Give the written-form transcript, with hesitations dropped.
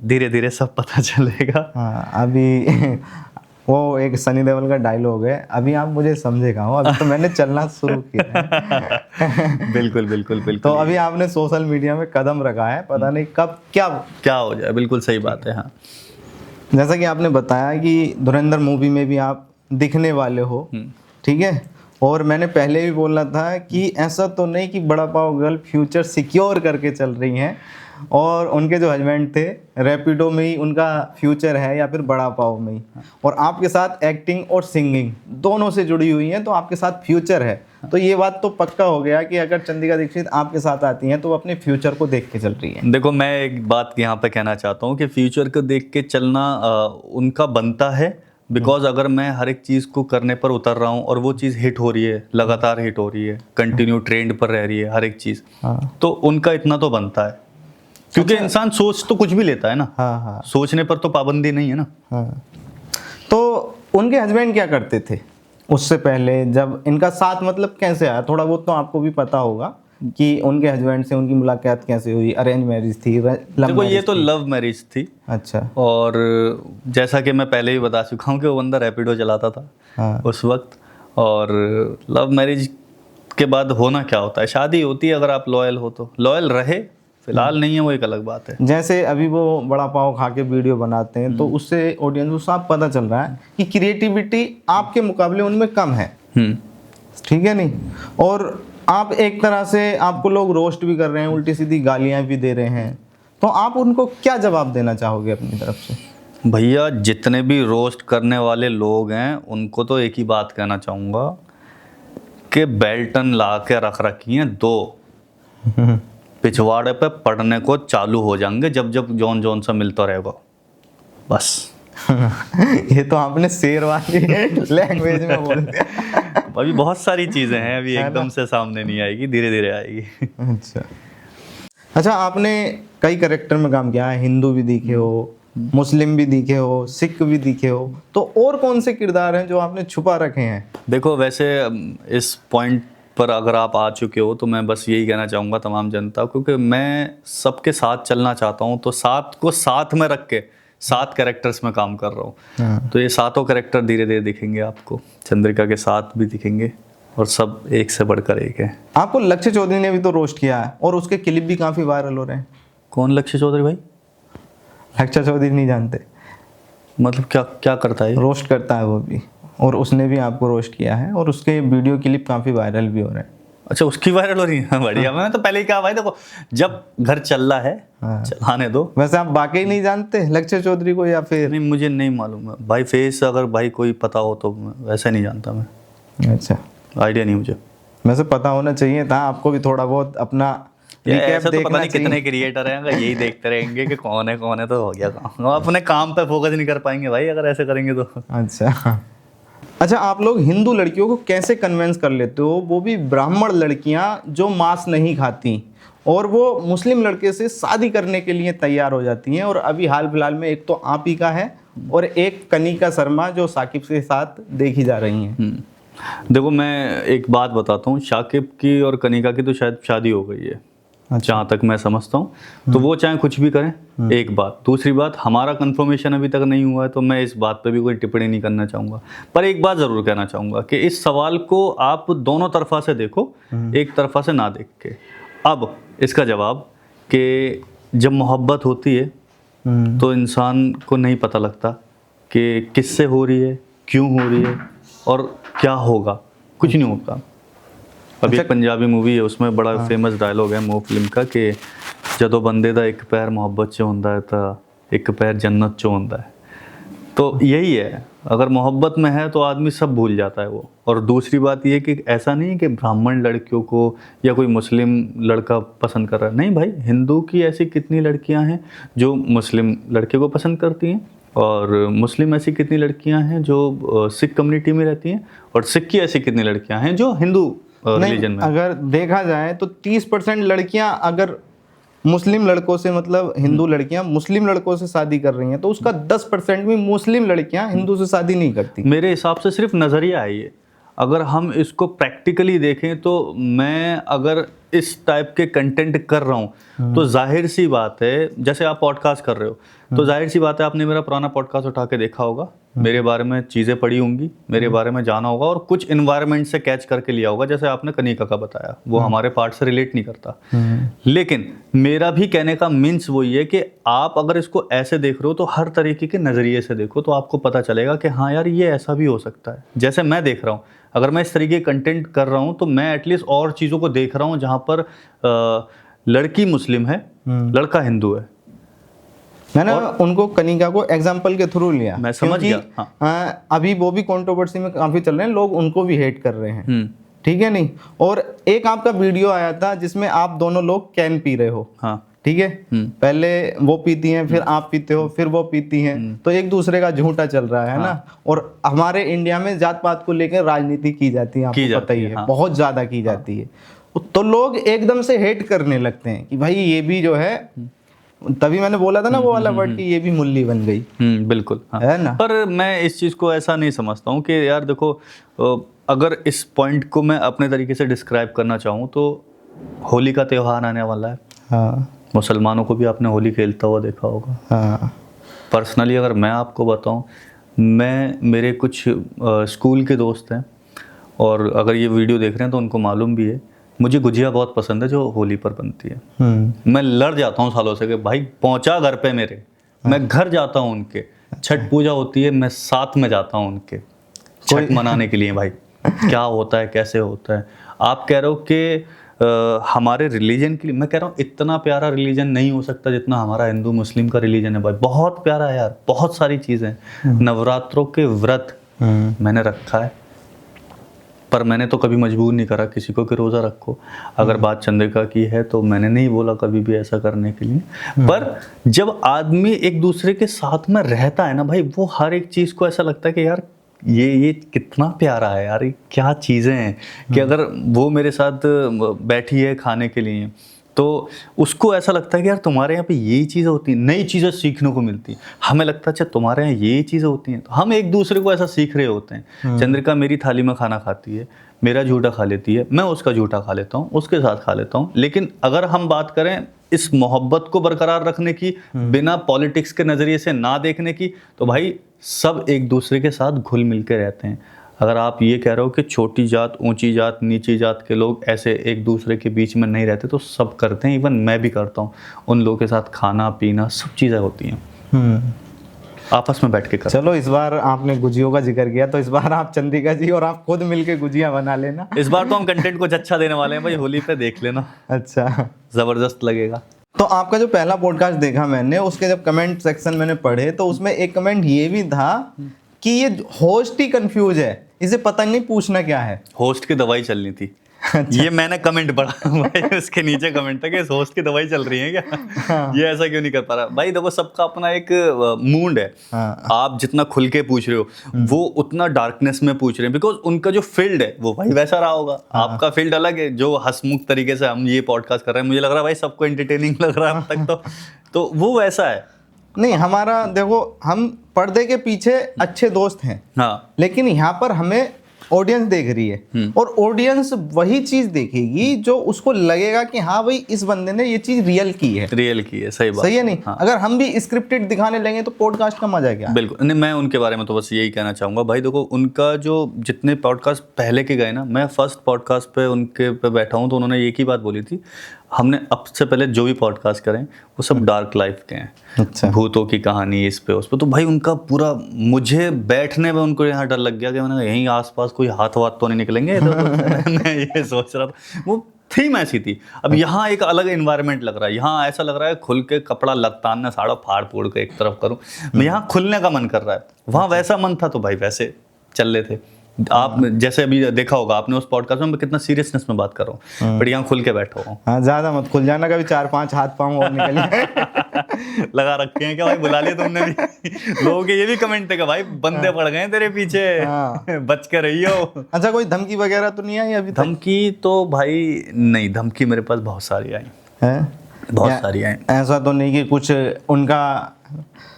धीरे धीरे सब पता चलेगा। हाँ, अभी वो एक सनी देओल का डायलॉग है, अभी आप मुझे समझे कहाँ हो, अभी तो मैंने चलना शुरू किया है। बिल्कुल बिल्कुल तो बिल्कुल। अभी आपने सोशल मीडिया में कदम रखा है, पता नहीं कब क्या क्या हो जाए, बिल्कुल सही बात है। हाँ, जैसा कि आपने बताया कि धुरंधर मूवी में भी आप दिखने वाले हो, ठीक है। और मैंने पहले भी बोला था कि ऐसा तो नहीं कि बड़ा पाव गर्ल फ्यूचर सिक्योर करके चल रही हैं और उनके जो हस्बैंड थे रैपिडो में ही उनका फ्यूचर है या फिर बड़ा पाव में ही, और आपके साथ एक्टिंग और सिंगिंग दोनों से जुड़ी हुई हैं, तो आपके साथ फ्यूचर है। तो ये बात तो पक्का हो गया कि अगर चंद्रिका दीक्षित आपके साथ आती हैं तो वो अपने फ्यूचर को देख के चल रही है। देखो मैं एक बात यहाँ पे कहना चाहता हूँ कि फ्यूचर को देख के चलना उनका बनता है, बिकॉज अगर मैं हर एक चीज़ को करने पर उतर रहा हूँ और वो चीज़ हिट हो रही है, लगातार हिट हो रही है, कंटिन्यू ट्रेंड पर रह रही है हर एक चीज़, तो उनका इतना तो बनता है, क्योंकि इंसान सोच तो कुछ भी लेता है ना। हाँ, सोचने पर तो पाबंदी नहीं है ना। हाँ। तो उनके हस्बैंड क्या करते थे उससे पहले, जब इनका साथ मतलब कैसे आया? थोड़ा बहुत तो आपको भी पता होगा कि उनके हस्बैंड से उनकी मुलाकात कैसे हुई, अरेंज मैरिज थी, देखो ये तो लव मैरिज थी। अच्छा। और जैसा कि मैं पहले ही बता चुका हूँ कि वो बंदा रैपिडो चलाता था हाँ। उस वक्त। और लव मैरिज के बाद होना क्या होता है, शादी होती है, अगर आप लॉयल हो तो लॉयल रहे, फिलहाल नहीं है वो एक अलग बात है। जैसे अभी वो बड़ा पाव खा के वीडियो बनाते हैं तो उससे ऑडियंस को साफ पता चल रहा है कि क्रिएटिविटी आपके मुकाबले उनमें कम है, ठीक है नहीं? और आप एक तरह से, आपको लोग रोस्ट भी कर रहे हैं, उल्टी सीधी गालियां भी दे रहे हैं, तो आप उनको क्या जवाब देना चाहोगे अपनी तरफ से? भैया जितने भी रोस्ट करने वाले लोग हैं उनको तो एक ही बात कहना चाहूँगा कि बेल्टन ला के रख रखी हैं दो, पिछवाड़े पे पढ़ने को चालू हो जाएंगे जब जब जॉन जॉन सा मिलता रहेगा, बस। ये तो आपने शेर वाली लैंग्वेज में बोल दिया। अभी बहुत सारी चीज़ें हैं, अभी एकदम से सामने नहीं आएगी, धीरे धीरे आएगी। अच्छा, आपने कई कैरेक्टर में काम किया है, हिंदू भी दिखे हो, मुस्लिम भी दिखे हो, सिख भी दिखे हो, तो और कौन से किरदार हैं जो आपने छुपा रखे हैं? देखो वैसे इस पॉइंट पर अगर आप आ चुके हो तो मैं बस यही कहना चाहूँगा तमाम जनता को कि मैं सबके साथ चलना चाहता हूँ, तो साथ को साथ में रख के 7 कैरेक्टर्स में काम कर रहा हूँ। तो ये 7 कैरेक्टर धीरे धीरे दिखेंगे आपको, चंद्रिका के साथ भी दिखेंगे, और सब एक से बढ़कर एक है। आपको लक्ष्य चौधरी ने भी तो रोस्ट किया है और उसके क्लिप भी काफ़ी वायरल हो रहे हैं। कौन लक्ष्य चौधरी भाई? लक्ष्य चौधरी नहीं जानते? मतलब क्या क्या करता है? रोस्ट करता है वो भी, और उसने भी आपको रोस्ट किया है और उसके वीडियो क्लिप काफ़ी वायरल भी हो रहे हैं। अच्छा, उसकी वायरल हो रही है? बढ़िया। मैंने तो पहले ही कहा भाई देखो, जब घर चल रहा है चलाने दो। वैसे आप वाकई नहीं जानते लक्ष्य चौधरी को, या फिर? नहीं, मुझे नहीं मालूम है भाई, फेस अगर भाई कोई पता हो तो वैसे नहीं जानता मैं। अच्छा, आइडिया नहीं मुझे। वैसे पता होना चाहिए था आपको भी, थोड़ा बहुत अपना ऐसा तो पता नहीं कितने क्रिएटर हैं, अगर यही देखते रहेंगे कि कौन है तो हो गया काम। हम अपने काम पे फोकस नहीं कर पाएंगे भाई अगर ऐसे करेंगे तो। अच्छा, आप लोग हिंदू लड़कियों को कैसे कन्विंस कर लेते हो, वो भी ब्राह्मण लड़कियां जो मांस नहीं खाती, और वो मुस्लिम लड़के से शादी करने के लिए तैयार हो जाती हैं? और अभी हाल फिलहाल में एक तो आप ही का है और एक कनिका शर्मा जो साकिब के साथ देखी जा रही हैं। देखो मैं एक बात बताता हूँ, शाकिब की और कनिका की तो शायद शादी हो गई है। अच्छा। जहाँ तक मैं समझता हूँ, तो वो चाहे कुछ भी करें, एक बात। दूसरी बात, हमारा कंफर्मेशन अभी तक नहीं हुआ है, तो मैं इस बात पे भी कोई टिप्पणी नहीं करना चाहूँगा। पर एक बात ज़रूर कहना चाहूँगा कि इस सवाल को आप दोनों तरफा से देखो, एक तरफा से ना देख के। अब इसका जवाब कि जब मोहब्बत होती है तो इंसान को नहीं पता लगता कि किससे हो रही है, क्यों हो रही है और क्या होगा, कुछ नहीं होता। अभी एक पंजाबी मूवी है, उसमें बड़ा फेमस डायलॉग है मो फिल्म का कि जदों बंदे दा एक पैर मोहब्बत च होंदा है तो एक पैर जन्नत च होंदा है। तो यही है, अगर मोहब्बत में है तो आदमी सब भूल जाता है वो। और दूसरी बात ये कि ऐसा नहीं है कि ब्राह्मण लड़कियों को या कोई मुस्लिम लड़का पसंद कर रहा है, नहीं भाई, हिंदू की ऐसी कितनी लड़कियां हैं जो मुस्लिम लड़के को पसंद करती हैं, और मुस्लिम ऐसी कितनी लड़कियां हैं जो सिख कम्युनिटी में रहती हैं, और सिख की ऐसी कितनी लड़कियां हैं जो हिंदू रिलीजन में। अगर देखा जाए तो 30% लड़कियां अगर मुस्लिम लड़कों से, मतलब हिंदू लड़कियां मुस्लिम लड़कों से शादी कर रही हैं, तो उसका 10% भी मुस्लिम लड़कियां हिंदू से शादी नहीं करती। मेरे हिसाब से सिर्फ नज़रिया है ये। अगर हम इसको प्रैक्टिकली देखें तो मैं अगर इस टाइप के कंटेंट कर रहा हूँ तो जाहिर सी बात है, जैसे आप पॉडकास्ट कर रहे हो तो जाहिर सी बात है आपने मेरा पुराना पॉडकास्ट उठा के देखा होगा, मेरे बारे में चीज़ें पढ़ी होंगी, मेरे बारे में जाना होगा और कुछ इन्वायरमेंट से कैच करके लिया होगा। जैसे आपने कनिका का बताया, वो हमारे पार्ट से रिलेट नहीं करता, लेकिन मेरा भी कहने का मीन्स वही है कि आप अगर इसको ऐसे देख रहे हो तो हर तरीके के नज़रिए से देखो, तो आपको पता चलेगा कि हाँ यार ये ऐसा भी हो सकता है। जैसे मैं देख रहा हूँ, अगर मैं इस तरीके कंटेंट कर रहा हूँ तो मैं एटलीस्ट और चीज़ों को देख रहा हूँ जहाँ पर लड़की मुस्लिम है, लड़का हिंदू है। मैंने उनको कनिका को एग्जाम्पल के थ्रू लिया, मैं समझ गया। हाँ। अभी वो भी कंट्रोवर्सी में काफी चल रहे हैं, लोग उनको भी हेट कर रहे हैं, ठीक है नहीं। और एक आपका वीडियो आया था जिसमें आप दोनों लोग कैन पी रहे हो, हाँ, ठीक है, पहले वो पीती हैं, फिर आप पीते हो, फिर वो पीती हैं, तो एक दूसरे का झूठा चल रहा है ना। और हमारे इंडिया में जात पात को लेकर राजनीति की जाती है, आपको पता ही है, बहुत ज्यादा की जाती है। तो लोग एकदम से हेट करने लगते हैं कि भाई ये भी जो है, तभी मैंने बोला था ना वो वाला वर्ड कि ये भी मुल्ली बन गई। बिल्कुल, हाँ। है ना। पर मैं इस चीज़ को ऐसा नहीं समझता हूँ कि यार देखो, अगर इस पॉइंट को मैं अपने तरीके से डिस्क्राइब करना चाहूँ तो होली का त्यौहार आने वाला है। हाँ। मुसलमानों को भी आपने होली खेलता हुआ देखा होगा। हाँ। पर्सनली अगर मैं आपको बताऊँ, मेरे कुछ स्कूल के दोस्त हैं और अगर ये वीडियो देख रहे हैं तो उनको मालूम भी है, मुझे गुजिया बहुत पसंद है जो होली पर बनती है। मैं लड़ जाता हूँ सालों से कि भाई पहुँचा घर पे मेरे, मैं घर जाता हूँ उनके, छठ पूजा होती है मैं साथ में जाता हूँ उनके छठ मनाने के लिए। भाई क्या होता है, कैसे होता है। आप कह रहे हो कि हमारे रिलीजन के लिए, मैं कह रहा हूँ इतना प्यारा रिलीजन नहीं हो सकता जितना हमारा हिंदू मुस्लिम का रिलीजन है भाई। बहुत प्यारा है यार, बहुत सारी चीज़ें। नवरात्रों के व्रत मैंने रखा है, पर मैंने तो कभी मजबूर नहीं करा किसी को कि रोज़ा रखो। अगर बात चंद्रिका की है तो मैंने नहीं बोला कभी भी ऐसा करने के लिए। पर जब आदमी एक दूसरे के साथ में रहता है ना भाई, वो हर एक चीज़ को ऐसा लगता है कि यार ये कितना प्यारा है यार, ये क्या चीज़ें हैं कि अगर वो मेरे साथ बैठी है खाने के लिए तो उसको ऐसा लगता है कि यार तुम्हारे यहाँ पे ये चीज़ें होती हैं, नई चीज़ें सीखने को मिलती हैं। हमें लगता है अच्छा तुम्हारे यहाँ ये चीज़ें होती हैं, तो हम एक दूसरे को ऐसा सीख रहे होते हैं। चंद्रिका मेरी थाली में खाना खाती है, मेरा झूठा खा लेती है, मैं उसका झूठा खा लेता हूँ, उसके साथ खा लेता हूँ। लेकिन अगर हम बात करें इस मोहब्बत को बरकरार रखने की, बिना पॉलिटिक्स के नज़रिए से ना देखने की, तो भाई सब एक दूसरे के साथ घुल मिल के रहते हैं। अगर आप ये कह रहे हो कि छोटी जात, ऊंची जात, नीची जात के लोग ऐसे एक दूसरे के बीच में नहीं रहते, तो सब करते हैं, इवन मैं भी करता हूँ। उन लोगों के साथ खाना पीना सब चीज़ें होती हैं, आपस में बैठ के कर। चलो इस बार आपने गुजियों का जिक्र किया तो इस बार आप चंद्रिका जी और आप खुद मिलके गुजिया बना लेना। इस बार तो हम कंटेंट कुछ अच्छा देने वाले हैं भाई, होली पे देख लेना। अच्छा, ज़बरदस्त लगेगा। तो आपका जो पहला पॉडकास्ट देखा मैंने, उसके जब कमेंट सेक्शन मैंने पढ़े तो उसमें एक कमेंट ये भी था कि ये होस्ट ही कंफ्यूज है, इसे पता नहीं पूछना क्या है। होस्ट की दवाई चलनी थी। ये मैंने कमेंट पढ़ा भाई, उसके नीचे कमेंट था कि इस होस्ट की दवाई चल रही है क्या। ये ऐसा क्यों नहीं कर पा रहा भाई। देखो सबका अपना एक मूड है। आप जितना खुल के पूछ रहे हो वो उतना डार्कनेस में पूछ रहे हैं, बिकॉज उनका जो फील्ड है वो भाई वैसा रहा होगा। आपका फील्ड अलग है, जो हंसमुख तरीके से हम ये पॉडकास्ट कर रहे हैं, मुझे लग रहा है भाई सबको एंटरटेनिंग लग रहा है अब तक तो वो वैसा है। नहीं, हमारा देखो, हम पर्दे के पीछे अच्छे दोस्त हैं, हाँ, लेकिन यहाँ पर हमें ऑडियंस देख रही है और ऑडियंस वही चीज देखेगी जो उसको लगेगा कि हाँ भाई इस बंदे ने ये चीज रियल की है। सही बात, सही है नहीं। हाँ। अगर हम भी स्क्रिप्टेड दिखाने लगे तो पॉडकास्ट का मजा क्या। बिल्कुल नहीं, मैं उनके बारे में तो बस यही कहना चाहूंगा भाई। देखो उनका जो जितने पॉडकास्ट पहले के गए ना, मैं फर्स्ट पॉडकास्ट पे उनके पे बैठा हूँ तो उन्होंने एक ही बात बोली थी, हमने अब से पहले जो भी पॉडकास्ट करें वो सब डार्क लाइफ के हैं। अच्छा। भूतों की कहानी इस पे उस पे, तो भाई उनका पूरा, मुझे बैठने में उनको यहाँ डर लग गया कि मैंने यहीं आसपास कोई हाथ वाथ तो नहीं निकलेंगे मैं ये सोच रहा था। वो थीम ऐसी थी। अब यहाँ एक अलग इन्वायरमेंट लग रहा है, यहाँ ऐसा लग रहा है खुल के कपड़ा लताना साड़ा फाड़ फोड़ के एक तरफ करूँ, मैं यहाँ खुलने का मन कर रहा है। वहाँ वैसा मन था तो भाई वैसे चल रहे थे। आप जैसे अभी देखा होगा आपने उस पॉडकास्ट में, मैं कितना सीरियसनेस में बात कर रहा हूँ, बट यहाँ खुल के बैठा हूँ। हाँ, ज्यादा मत खुल जाना, कभी 4-5 हाथ पाँव और निकले लगा रखे हैं क्या भाई, बुला लिया तुमने भी। लोगों के ये भी कमेंट थे कि भाई बंदे पड़ गए तेरे पीछे, बच के रहियो। अच्छा, कोई धमकी वगैरह तो नहीं आई अभी? धमकी तो भाई नहीं, धमकी मेरे पास बहुत सारी आई है, बहुत सारी आई। ऐसा तो नहीं कि कुछ उनका